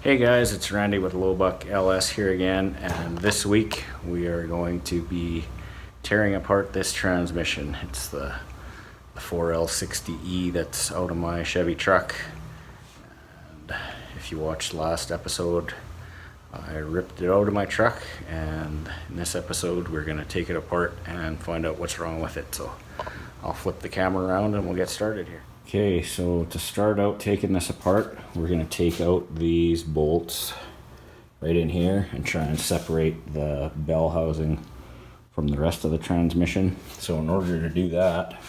Hey guys, it's Randy with Lowbuck LS here again, and this week we are going to be tearing apart this transmission. It's the 4L60E that's out of my Chevy truck. And if you watched last episode, I ripped it out of my truck, and in this episode we're going to take it apart and find out what's wrong with it. So I'll flip the camera around and we'll get started here. Okay, so to start out taking this apart, we're going to take out these bolts right in here and try and separate the bell housing from the rest of the transmission. So in order to do that,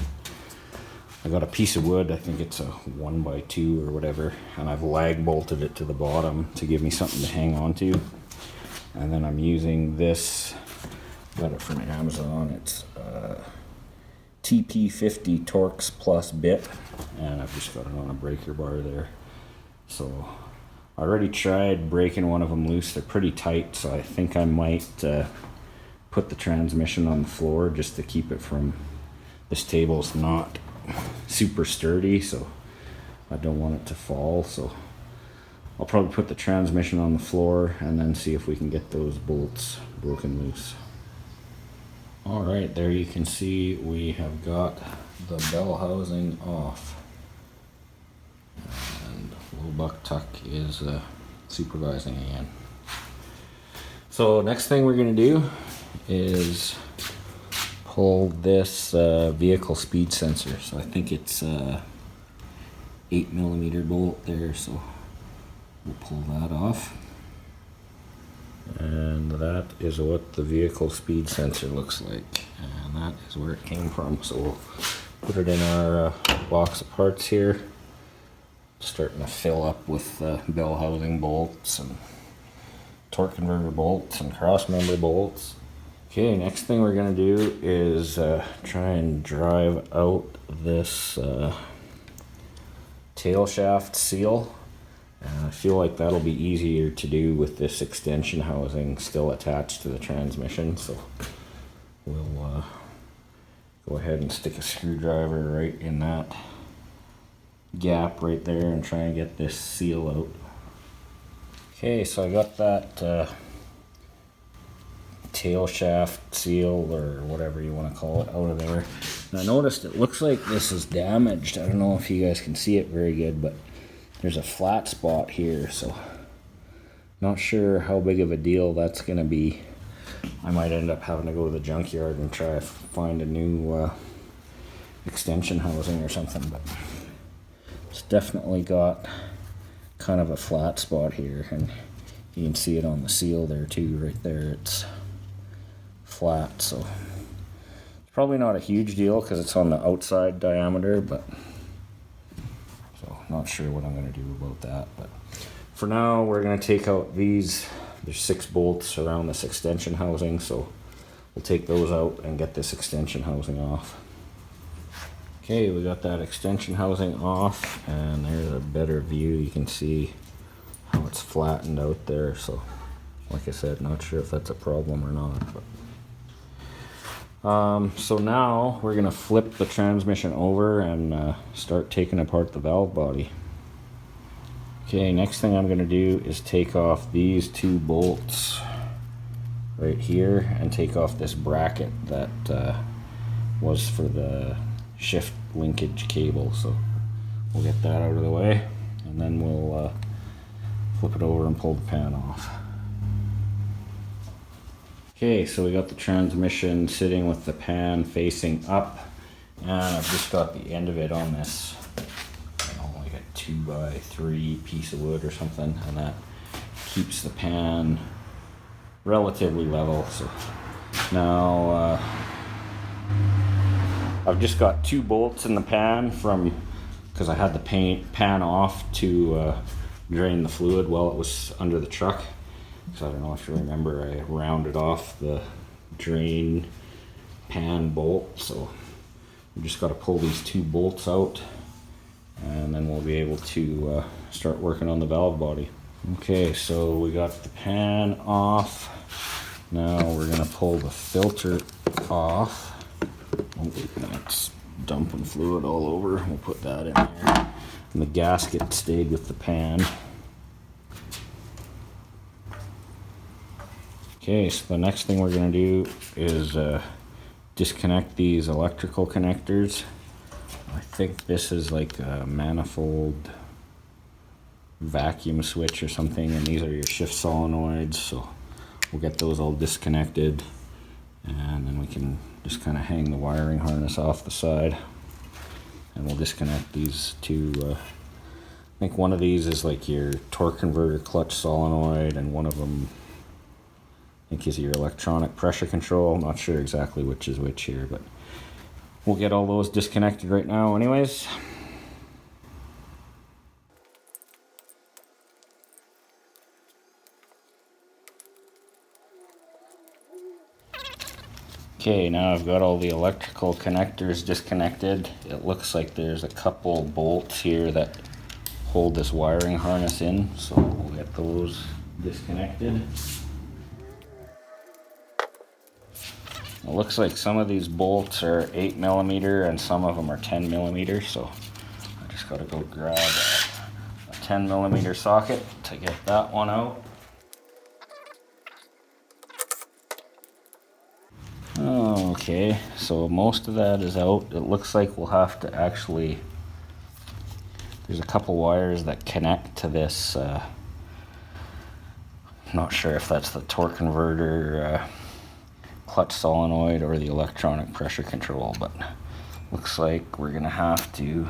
I got a piece of wood, I think it's a 1x2 or whatever, and I've lag bolted it to the bottom to give me something to hang on to. And then I'm using this, got it from Amazon, it's TP50 Torx Plus bit, and I've just got it on a breaker bar there. So I already tried breaking one of them loose. They're pretty tight, so I think I might put the transmission on the floor just to keep it from, this table's not super sturdy, so I don't want it to fall. So I'll probably put the transmission on the floor and then see if we can get those bolts broken loose. Alright, there you can see we have got the bell housing off, and Lowbuck Tuck is supervising again. So next thing we're going to do is pull this vehicle speed sensor. So I think it's 8mm bolt there, so we'll pull that off. And that is what the vehicle speed sensor looks like, and that is where it came from. So we'll put it in our box of parts here. Starting to fill up with bell housing bolts and torque converter bolts and cross member bolts. Okay, next thing we're going to do is try and drive out this tail shaft seal. I feel like that'll be easier to do with this extension housing still attached to the transmission, so we'll go ahead and stick a screwdriver right in that gap right there and try and get this seal out. Okay, so I got that tail shaft seal, or whatever you want to call it, out of there. And I noticed it looks like this is damaged. I don't know if you guys can see it very good, but there's a flat spot here, so not sure how big of a deal that's going to be. I might end up having to go to the junkyard and try to find a new extension housing or something, but it's definitely got kind of a flat spot here, and you can see it on the seal there too, right there. It's flat, so it's probably not a huge deal because it's on the outside diameter, but not sure what I'm going to do about that. But for now, we're going to take out these. There's 6 bolts around this extension housing, so we'll take those out and get this extension housing off. Okay, we got that extension housing off, and there's a better view. You can see how it's flattened out there. So like I said, not sure if that's a problem or not, but so now we're going to flip the transmission over and start taking apart the valve body. Okay, next thing I'm going to do is take off these 2 bolts right here and take off this bracket that was for the shift linkage cable. So we'll get that out of the way, and then we'll flip it over and pull the pan off. Okay, so we got the transmission sitting with the pan facing up, and I've just got the end of it on this, like a 2x3 piece of wood or something, and that keeps the pan relatively level. So now I've just got 2 bolts in the pan because I had the pan off to drain the fluid while it was under the truck. So I don't know if you remember, I rounded off the drain pan bolt, so we just got to pull these 2 bolts out, and then we'll be able to start working on the valve body. Okay, so we got the pan off. Now we're going to pull the filter off. Oh, that's dumping fluid all over. We'll put that in there. And the gasket stayed with the pan. Okay, so the next thing we're going to do is disconnect these electrical connectors. I think this is like a manifold vacuum switch or something, and these are your shift solenoids, so we'll get those all disconnected, and then we can just kind of hang the wiring harness off the side, and we'll disconnect these two. I think one of these is like your torque converter clutch solenoid, and one of them I think is your electronic pressure control. I'm not sure exactly which is which here, but we'll get all those disconnected right now anyways. Okay, now I've got all the electrical connectors disconnected. It looks like there's a couple bolts here that hold this wiring harness in, so we'll get those disconnected. It looks like some of these bolts are 8mm and some of them are 10mm, so I just gotta go grab a 10mm socket to get that one out. Okay, so most of that is out. It looks like we'll have to actually, there's a couple wires that connect to this, I'm not sure if that's the torque converter, clutch solenoid or the electronic pressure control, but looks like we're gonna have to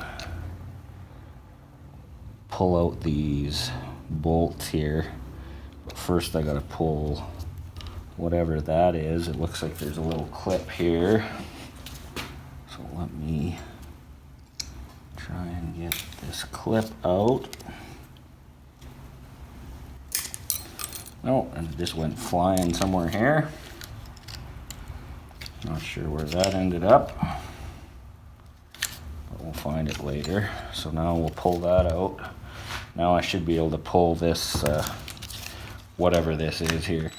pull out these bolts here. But first I gotta pull whatever that is. It looks like there's a little clip here, so let me try and get this clip out. Oh, and it just went flying somewhere here. Not sure where that ended up, but we'll find it later. So now we'll pull that out. Now I should be able to pull this, whatever this is here.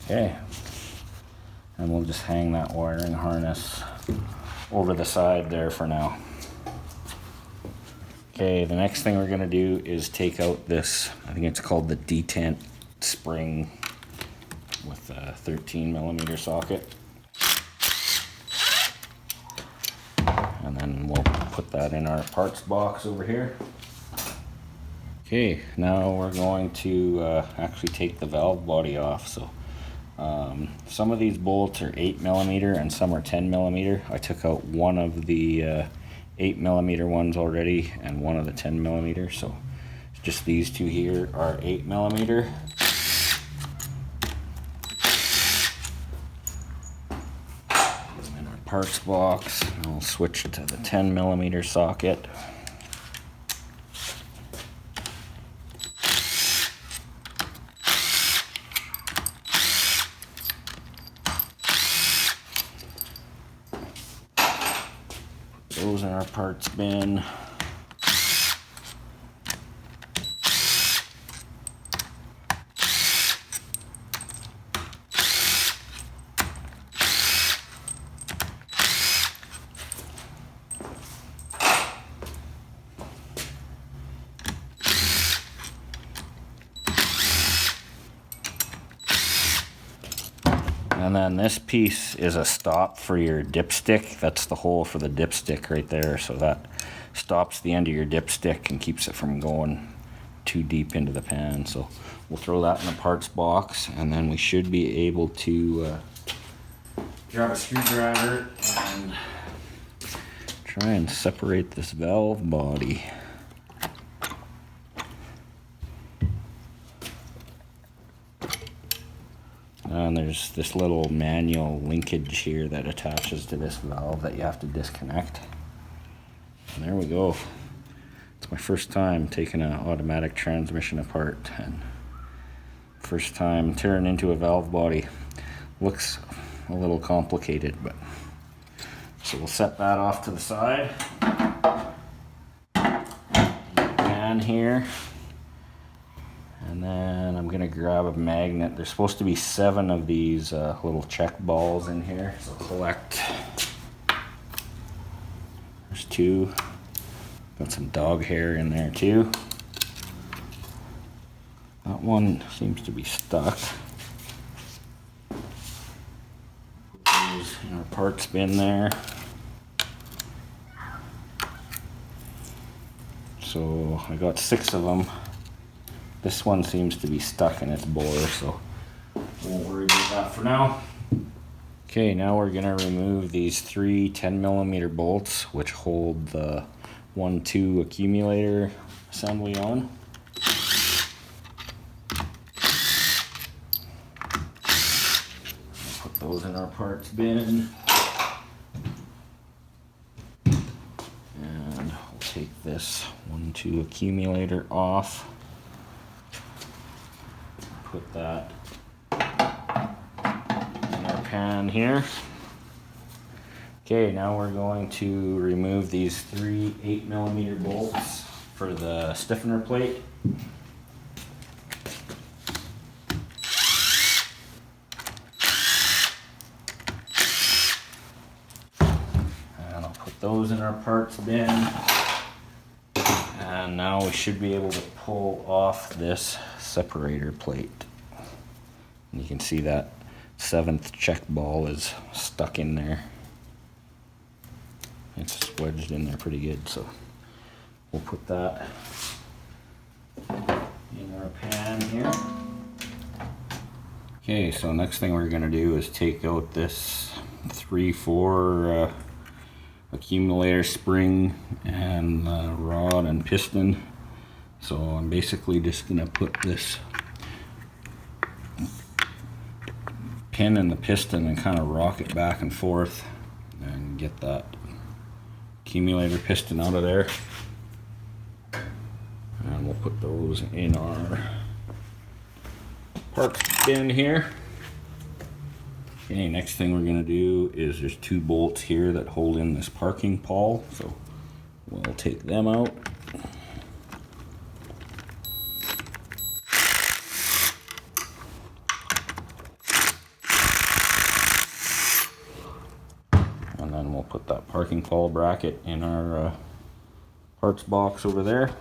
Okay, and we'll just hang that wiring harness over the side there for now. Okay, the next thing we're gonna do is take out this, I think it's called the detent spring with a 13mm socket. And then we'll put that in our parts box over here. Okay, now we're going to actually take the valve body off. So some of these bolts are 8mm and some are 10mm. I took out one of the 8mm ones already and one of the 10mm, so just these two here are 8mm. In our parts box, I'll switch it to the 10mm socket. Those in our parts bin. And then this piece is a stop for your dipstick. That's the hole for the dipstick right there. So that stops the end of your dipstick and keeps it from going too deep into the pan. So we'll throw that in the parts box, and then we should be able to grab a screwdriver and try and separate this valve body. And there's this little manual linkage here that attaches to this valve that you have to disconnect. And there we go. It's my first time taking an automatic transmission apart, and first time tearing into a valve body. Looks a little complicated, but so we'll set that off to the side. Pan here. And then I'm gonna grab a magnet. There's supposed to be 7 of these little check balls in here. So collect There's two. Got some dog hair in there too. That one seems to be stuck. Put those in our parts bin there. So I got 6 of them. This one seems to be stuck in its bore, so won't worry about that for now. Okay, now we're gonna remove these 3 10mm bolts which hold the 1-2 accumulator assembly on. Put those in our parts bin. And we'll take this 1-2 accumulator off. Put that in our pan here. Okay, now we're going to remove these 3 8mm bolts for the stiffener plate. And I'll put those in our parts bin. And now we should be able to pull off this separator plate. And you can see that 7th check ball is stuck in there. It's wedged in there pretty good, so we'll put that in our pan here. Okay, so next thing we're gonna do is take out this 3/4 accumulator spring and rod and piston. So I'm basically just gonna put this pin in the piston and kind of rock it back and forth and get that accumulator piston out of there. And we'll put those in our parts bin here. Okay, next thing we're gonna do is there's 2 bolts here that hold in this parking pawl, so we'll take them out. And then we'll put that parking pawl bracket in our parts box over there.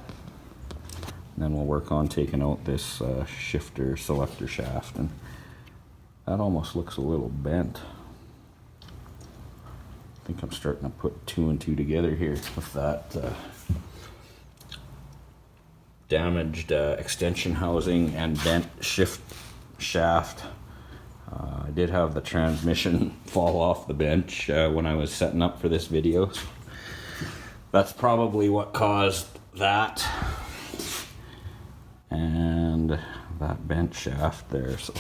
And then we'll work on taking out this shifter selector shaft, and that almost looks a little bent. I think I'm starting to put 2 and 2 together here with that damaged extension housing and bent shift shaft. I did have the transmission fall off the bench when I was setting up for this video. So that's probably what caused that. And that bent shaft there, so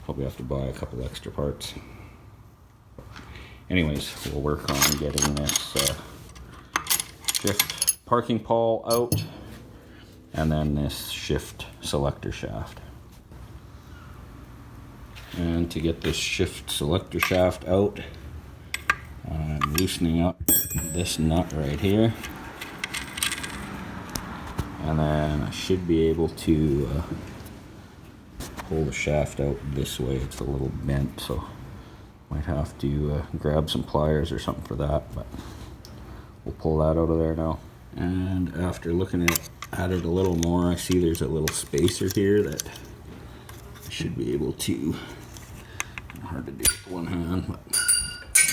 probably have to buy a couple extra parts. Anyways, we'll work on getting this shift parking pawl out and then this shift selector shaft. And to get this shift selector shaft out, I'm loosening up this nut right here. And then I should be able to pull the shaft out this way. It's a little bent, so might have to grab some pliers or something for that, but we'll pull that out of there now. And after looking at it a little more, I see there's a little spacer here that I should be able to, hard to do with one hand, but,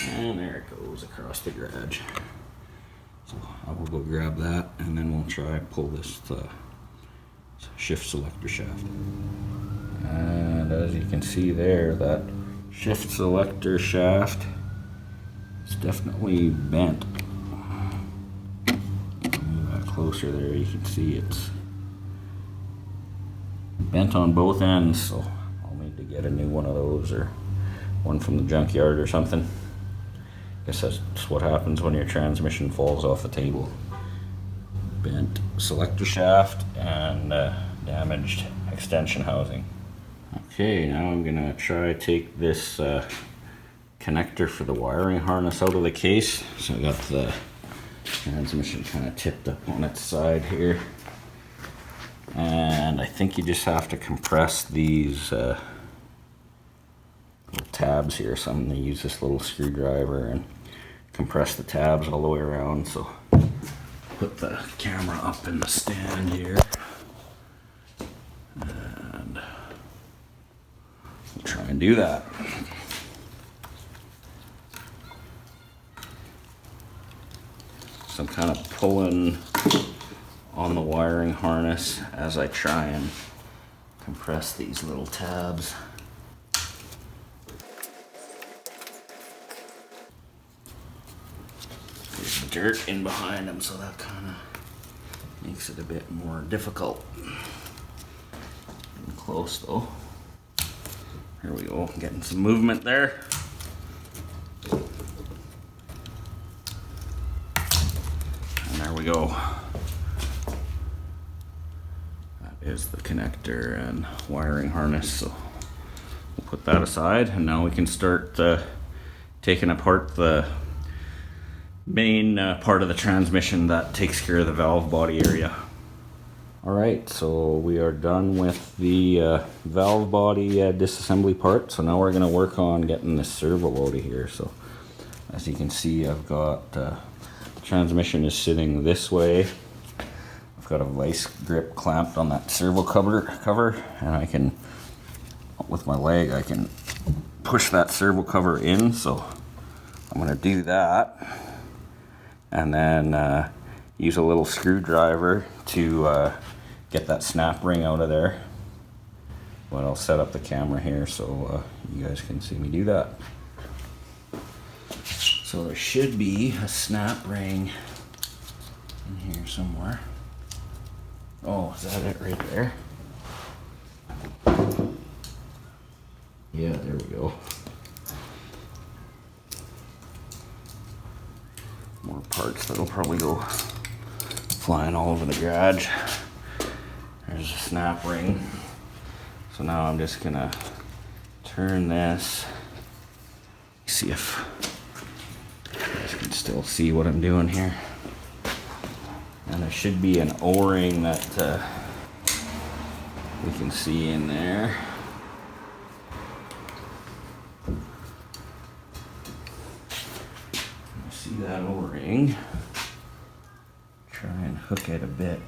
and there it goes across the garage. So I will go grab that, and then we'll try and pull this shift selector shaft. And as you can see there, that shift selector shaft is definitely bent. Move that closer there, you can see it's bent on both ends, so I'll need to get a new one of those or one from the junkyard or something. Guess that's what happens when your transmission falls off the table. Bent selector shaft and damaged extension housing. Okay, now I'm gonna try take this connector for the wiring harness out of the case. So I got the transmission kind of tipped up on its side here. And I think you just have to compress these little tabs here. So I'm gonna use this little screwdriver and compress the tabs all the way around. So put the camera up in the stand here, and we'll try and do that. So I'm kind of pulling on the wiring harness as I try and compress these little tabs. There's dirt in behind them, so that kind of makes it a bit more difficult. Getting close though. Here we go, getting some movement there. And there we go. That is the connector and wiring harness, so we'll put that aside, and now we can start taking apart the main part of the transmission that takes care of the valve body area. Alright, so we are done with the valve body disassembly part, so now we're going to work on getting the servo out of here. So as you can see, I've got the transmission is sitting this way. I've got a vice grip clamped on that servo cover, and I can, with my leg, I can push that servo cover in. So I'm going to do that, and then use a little screwdriver to get that snap ring out of there. But I'll set up the camera here so you guys can see me do that. So there should be a snap ring in here somewhere. Oh, is that it right there? Yeah, there we go. More parts that'll probably go flying all over the garage. There's a snap ring. So now I'm just gonna turn this. See if you guys can still see what I'm doing here. And there should be an O-ring that we can see in there. See that O-ring? Try and hook it a bit.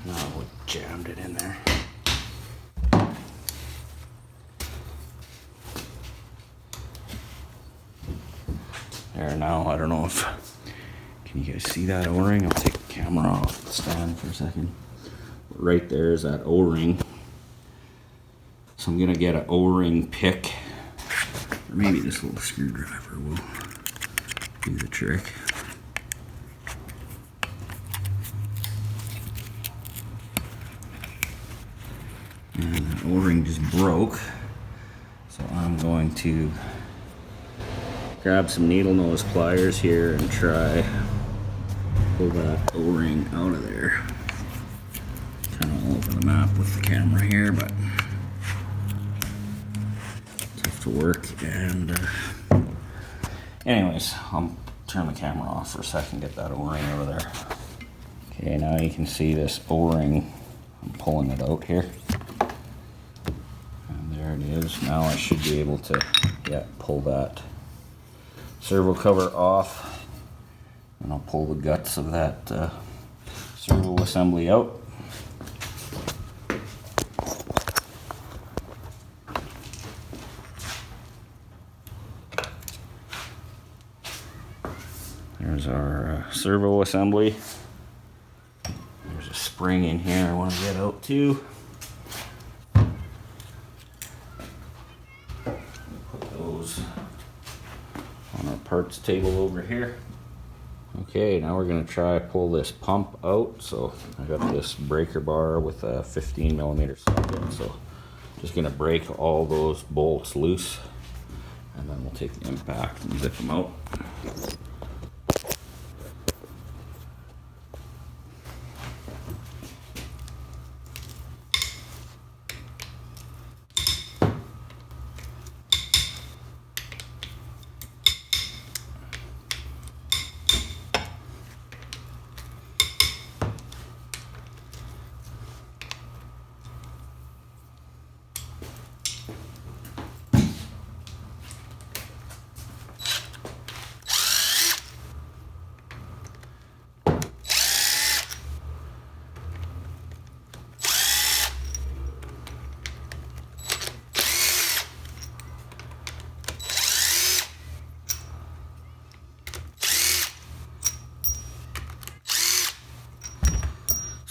No, we jammed it in there. There now, I don't know if, can you guys see that O-ring? I'll take the camera off the stand for a second. Right there is that O-ring. So I'm gonna get an O-ring pick, or maybe this little screwdriver will do the trick. And the O-ring just broke, so I'm going to grab some needle nose pliers here and try pull that O-ring out of there. Kind of all over the map with the camera here, but tough to work. And anyways, I'll turn the camera off for a second, get that O-ring out of there. Okay, now you can see this O-ring. I'm pulling it out here. And there it is. Now I should be able to pull that servo cover off, and I'll pull the guts of that servo assembly out. There's our servo assembly. There's a spring in here I want to get out too. Put those on our parts table over here. Okay, now we're going to try pull this pump out. So I got this breaker bar with a 15mm socket, so just going to break all those bolts loose, and then we'll take the impact and zip them out.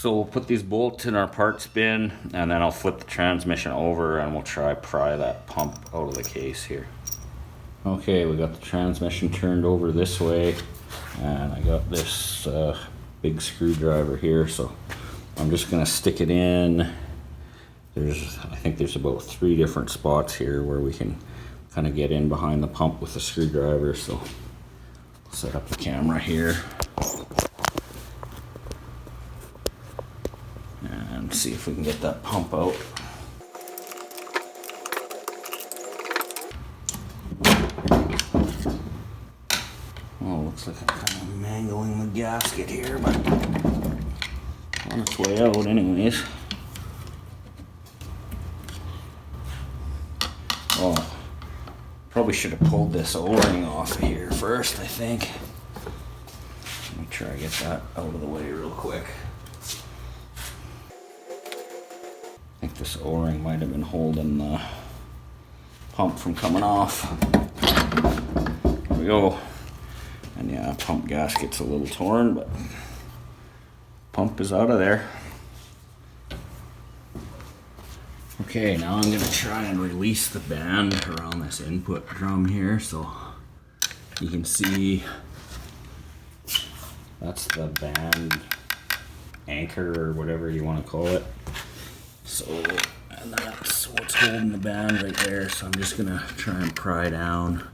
So we'll put these bolts in our parts bin, and then I'll flip the transmission over and we'll try pry that pump out of the case here. Okay, we got the transmission turned over this way, and I got this big screwdriver here, so I'm just gonna stick it in. I think there's about 3 different spots here where we can kind of get in behind the pump with the screwdriver. So I'll set up the camera here and see if we can get that pump out. Oh, looks like I'm kind of mangling the gasket here, but on its way out anyways. Oh, probably should have pulled this O-ring off of here first, I think. Let me try to get that out of the way real quick. I think this O-ring might have been holding the pump from coming off. There we go. And yeah, pump gasket's a little torn, but pump is out of there. Okay, now I'm going to try and release the band around this input drum here, so you can see that's the band anchor or whatever you want to call it. So, and that's what's holding the band right there, so I'm just going to try and pry down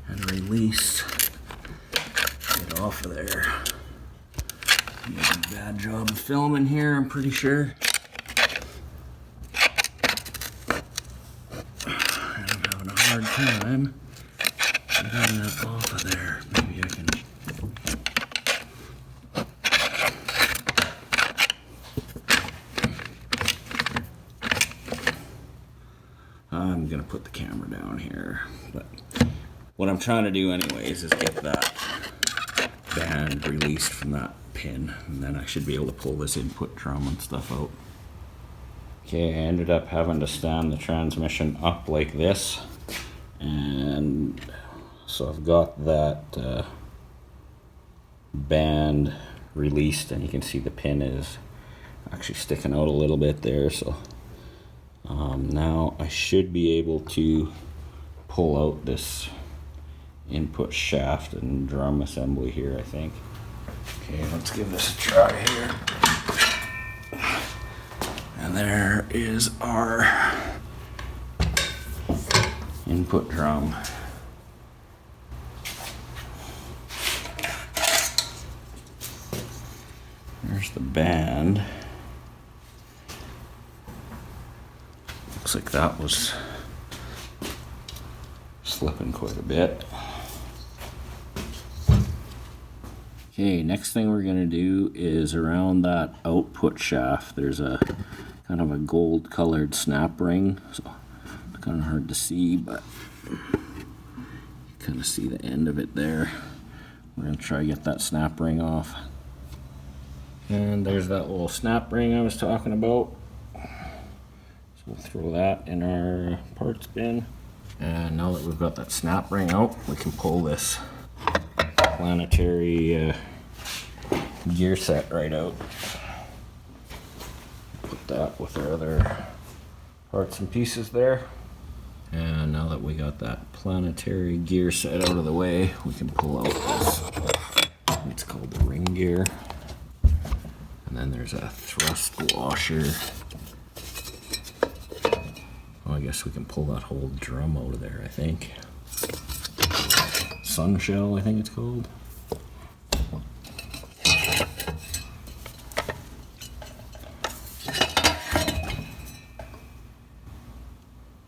and release it off of there. Did a bad job of filming here, I'm pretty sure. I'm having a hard time getting that off of there. Maybe I can. I'm gonna put the camera down here, but what I'm trying to do anyways is get that band released from that pin, and then I should be able to pull this input drum and stuff out. Okay, I ended up having to stand the transmission up like this, and so I've got that band released, and you can see the pin is actually sticking out a little bit there, so now I should be able to pull out this input shaft and drum assembly here, I think. Okay, let's give this a try here. And there is our input drum. There's the band. Looks like that was slipping quite a bit. Okay, next thing we're going to do is around that output shaft, there's a kind of a gold colored snap ring, so it's kind of hard to see, but you kind of see the end of it there. We're going to try to get that snap ring off. And there's that little snap ring I was talking about. So we'll throw that in our parts bin. And now that we've got that snap ring out, we can pull this planetary gear set right out. Put that with our other parts and pieces there. And now that we got that planetary gear set out of the way, we can pull out this, it's called the ring gear. And then there's a thrust washer. Oh, I guess we can pull that whole drum out of there, I think. Sun shell, I think it's called.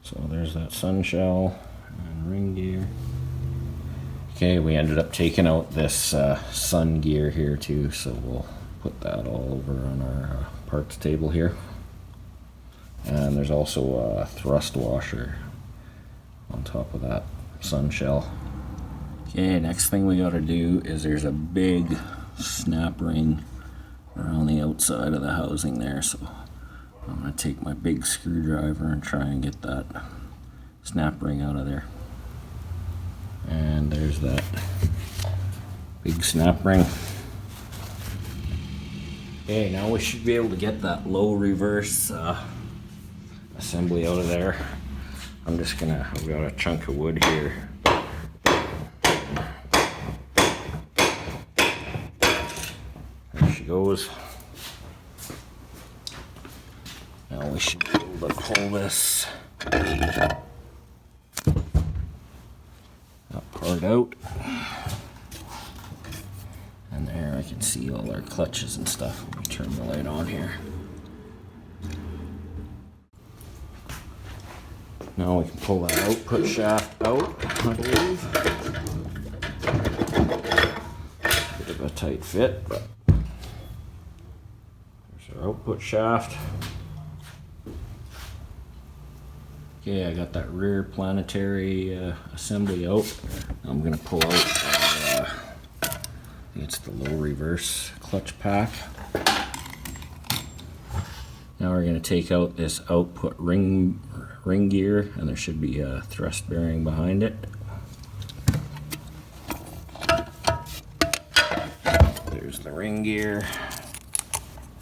So there's that sun shell and ring gear. Okay, we ended up taking out this sun gear here too, so we'll put that all over on our parts table here. And there's also a thrust washer on top of that sun shell. Okay, next thing we gotta do is there's a big snap ring around the outside of the housing there, so I'm gonna take my big screwdriver and try and get that snap ring out of there. And there's that big snap ring. Okay, now we should be able to get that low reverse assembly out of there. I've got a chunk of wood here. There she goes. Now we should be able to pull this that part out. And there I can see all our clutches and stuff. Let me turn the light on here. Now we can pull that output shaft out, I believe. Bit of a tight fit, but there's our output shaft. Okay, I got that rear planetary assembly out. I'm gonna pull out it's the low reverse clutch pack. Now we're going to take out this output ring gear, and there should be a thrust bearing behind it. There's the ring gear,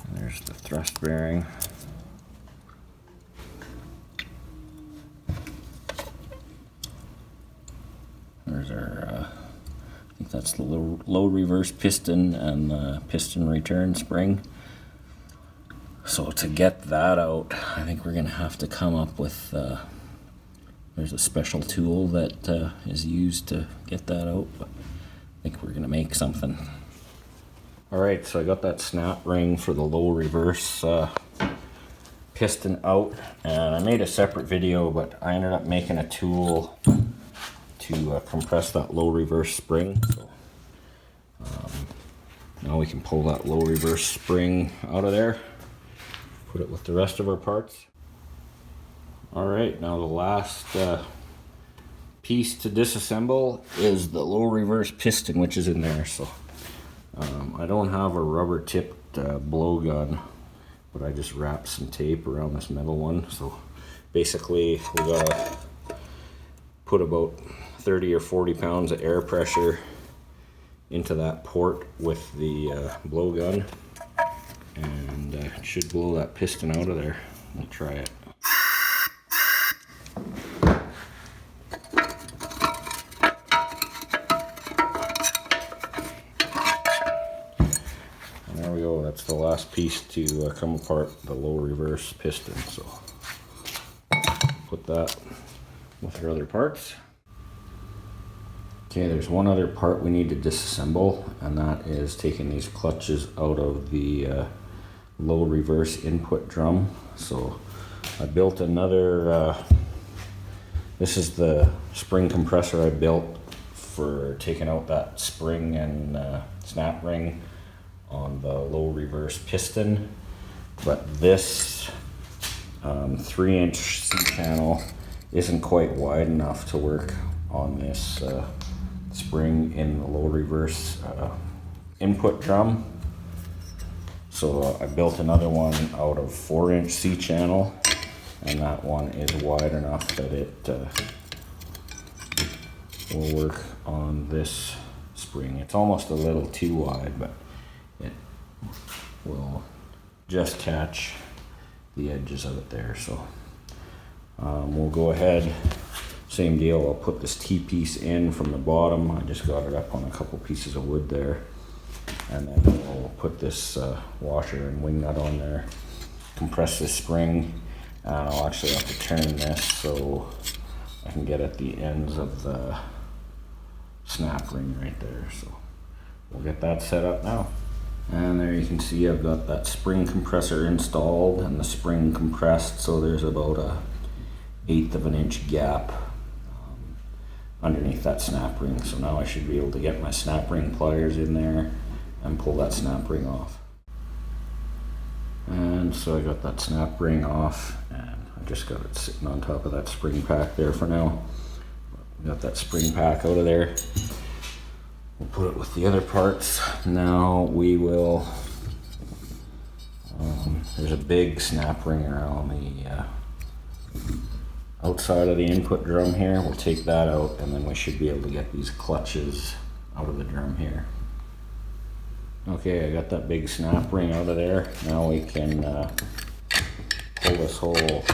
and there's the thrust bearing. There's our I think that's the low reverse piston and the piston return spring. So to get that out, I think we're going to have to come up with, there's a special tool that is used to get that out. But I think we're going to make something. Alright, so I got that snap ring for the low reverse piston out. And I made a separate video, but I ended up making a tool to compress that low reverse spring. So now we can pull that low reverse spring out of there, put it with the rest of our parts. Alright, now the last piece to disassemble is the low reverse piston, which is in there. So I don't have a rubber tipped blowgun, but I just wrapped some tape around this metal one. So basically we gotta put about 30 or 40 pounds of air pressure into that port with the blowgun, and it should blow that piston out of there. We'll try it. And there we go, that's the last piece to come apart, the low reverse piston. So put that with our other parts. Okay, there's one other part we need to disassemble, and that is taking these clutches out of the low reverse input drum. So I built another, this is the spring compressor I built for taking out that spring and snap ring on the low reverse piston. But this 3-inch C-channel isn't quite wide enough to work on this spring in the low reverse input drum. So I built another one out of 4-inch C-channel, and that one is wide enough that it will work on this spring. It's almost a little too wide, but it will just catch the edges of it there. So we'll go ahead, same deal, I'll put this T-piece in from the bottom. I just got it up on a couple pieces of wood there, and then we'll put this washer and wing nut on there, compress this spring, and I'll actually have to turn this so I can get at the ends of the snap ring right there. So we'll get that set up now. And there you can see I've got that spring compressor installed and the spring compressed, so there's about a 1/8 of an inch gap underneath that snap ring. So now I should be able to get my snap ring pliers in there and pull that snap ring off. And so I got that snap ring off, and I just got it sitting on top of that spring pack there for now. Got that spring pack out of there. We'll put it with the other parts. Now we will, there's a big snap ring around the outside of the input drum here. We'll take that out, and then we should be able to get these clutches out of the drum here. Okay, I got that big snap ring out of there. Now we can pull this whole,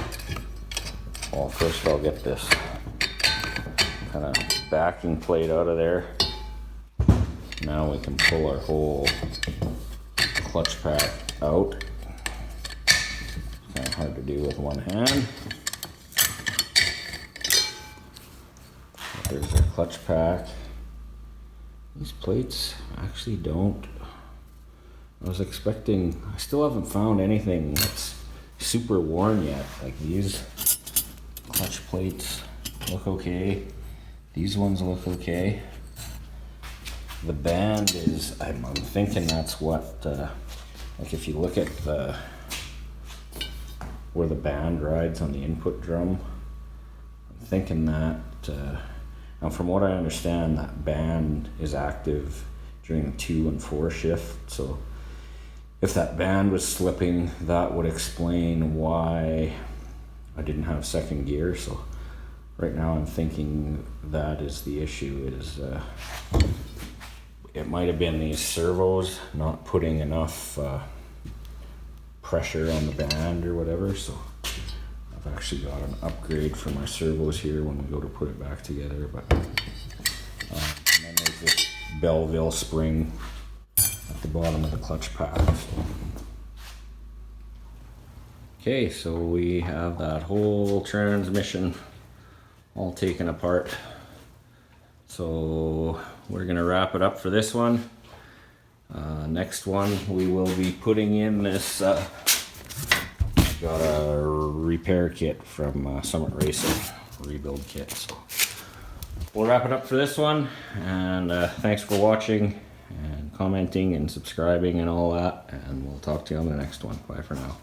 well, first I'll get this kind of backing plate out of there. Now we can pull our whole clutch pack out. Kind of hard to do with one hand. There's our clutch pack. These plates actually don't. I was expecting, I still haven't found anything that's super worn yet. Like these clutch plates look okay. These ones look okay. The band is, I'm thinking that's what, like if you look at where the band rides on the input drum, I'm thinking that, and from what I understand, that band is active during the 2 and 4 shift. So if that band was slipping, that would explain why I didn't have second gear. So right now I'm thinking that is the issue. It might have been these servos not putting enough pressure on the band or whatever. So I've actually got an upgrade for my servos here when we go to put it back together. But and then there's this Belleville spring at the bottom of the clutch pack. So. Okay, so we have that whole transmission all taken apart. So we're gonna wrap it up for this one. Next one we will be putting in this, I've got a repair kit from Summit Racing, rebuild kit. So we'll wrap it up for this one, and thanks for watching and commenting and subscribing and all that, and we'll talk to you on the next one. Bye for now.